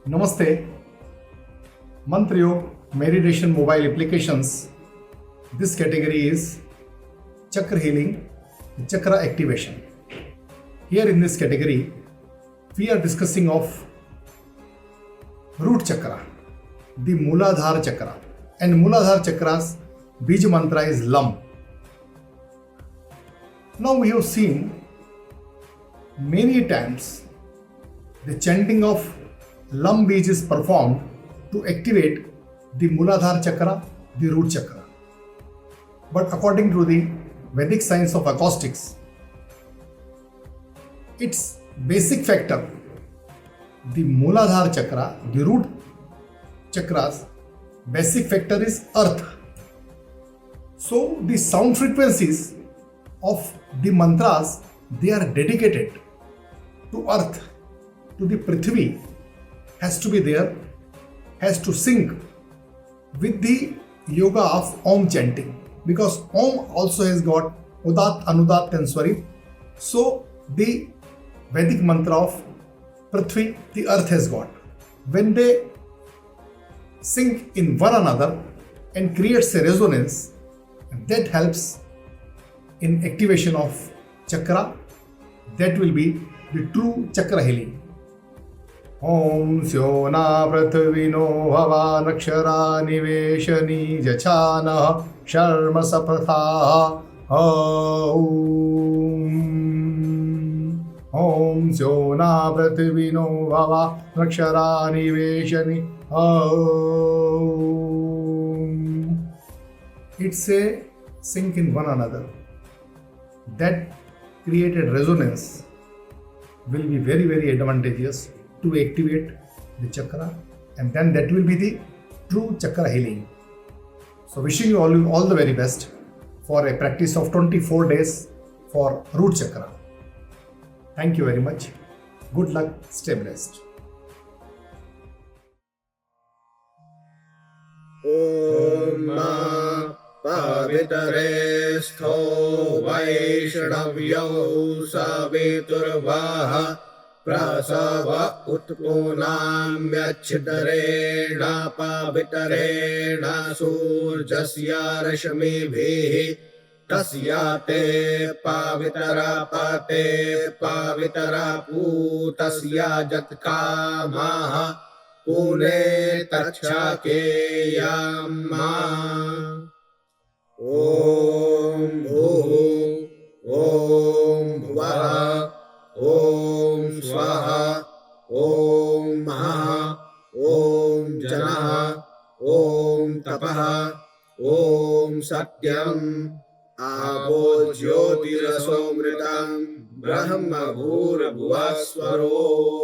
Namaste. Mantra Yoga meditation mobile applications. This category is chakra healing, chakra activation. Here in this category, we are discussing of root chakra, the Muladhara chakra. And Muladhara chakra's Bij mantra is Lam. Now we have seen many times the chanting of Lam Bij is performed to activate the Muladhara chakra, the root chakra. But according to the Vedic science of acoustics, its basic factor, the Muladhara chakra, the root chakra's basic factor is earth. So the sound frequencies of the mantras, they are dedicated to earth, to the Prithvi, has to be there, has to sync with the yoga of Om chanting, because Om also has got Udat, Anudat and Swarit. So the Vedic mantra of Prithvi, the earth has got. When they sync in one another and creates a resonance, that helps in activation of chakra. That will be the true chakra healing. Om Syona Prathvino Bhava Nakshara Niveshani Jachana Sharma Sapratha Om Syona Prathvino Bhava Nakshara Niveshani It's a sync in one another. That created resonance will be very, very advantageous to activate the chakra, and then that will be the true chakra healing. So wishing you all the very best for a practice of 24 days for root chakra. Thank you very much. Good luck. Stay blessed. Om Pavitare Stho Vaishnavyo Saviturvaha Prasava Utpunamyachitareణ Pavitareణ Surjasya Rashmibhihi Tasyate Pavitara Pate Pavitara Putasya Jatkamaha Pune Tachake Yama Om Bhu Om Bhuvaha Om Swaha Om Maha Om Janaha Om Tapaha Om Satyam Abo Jyotirasomritam Brahma Bhura Bhuvaswarom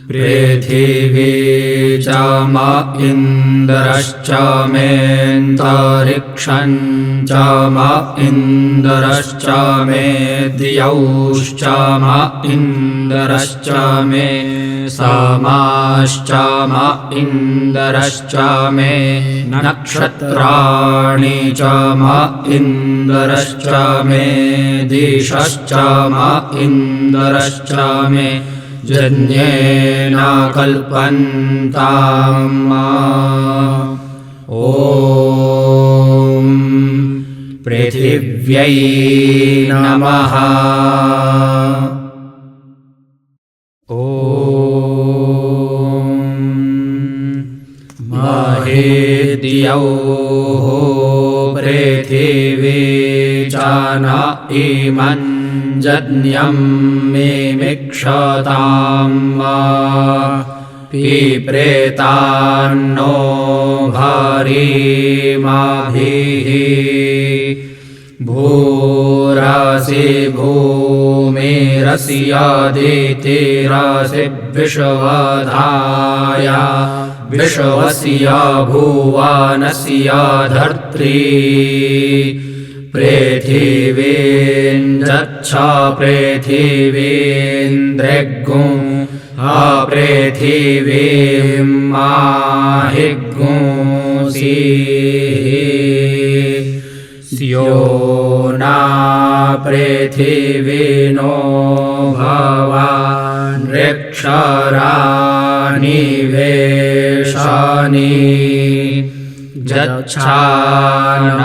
पृथिवी च म इन्द्रश्च मेऽन्तरिक्षं च म इन्द्रश्च मे द्यौश्च म इन्द्रश्च मे समाश्च म इन्द्रश्च मे नक्षत्राणि च म इन्द्रश्च मे दिशश्च म इन्द्रश्च मे जन्येन कल्पन्ताम् ॐ पृथिव्यै नमः ॐ महेद्यौः पृथिवी च न इमन् जज्ञं मिमिक्षताम् पिप्रेतान्नो भरीमाभिः भूरसि भूमिरस्यादितिरसि विश्वधाय विश्वस्य भुवनस्य धर्त्री पृथिवीञ्जच्छ पृथिवीन्द्रग्गुं अपृथिवीं माहिग्गुंसीः स्यो न पृथिवीनो भवानृक्षराणि वेशानि जच्छानः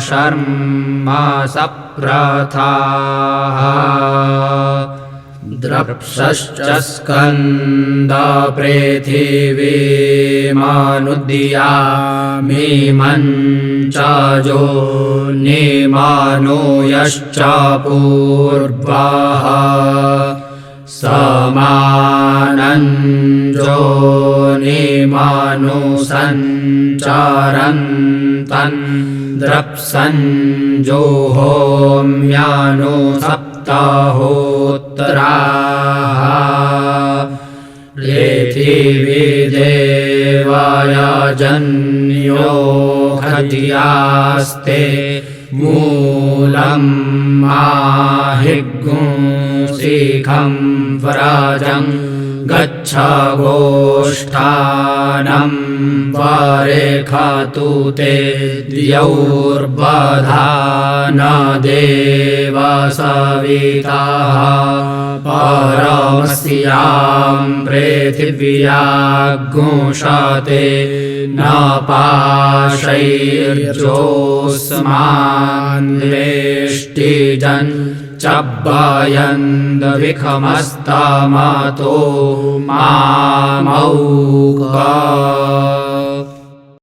शर्म सप्रथाः द्रप्सश्च स्कन्द पृथिवीमानुद्यामि मञ्चाजो निमानो यश्च पूर्वाः समानञ्जो निमानुसञ्चारन्तन् द्रप्सञ्जोहोम्यानु सप्ताहोत्तराः पृथिवीदेवाय जन्यो हत्यास्ते मूलं माहिग्गुंसिखं व्रजं गच्छ गोष्ठानं वरेखतु ते द्यौर्बधान देवसविताः परमस्यां पृथिव्याग्गुंशते न पाशैर्जोऽस्मान्वेष्टिजन् चब्बयन्द्विखमस्तमतो मामौका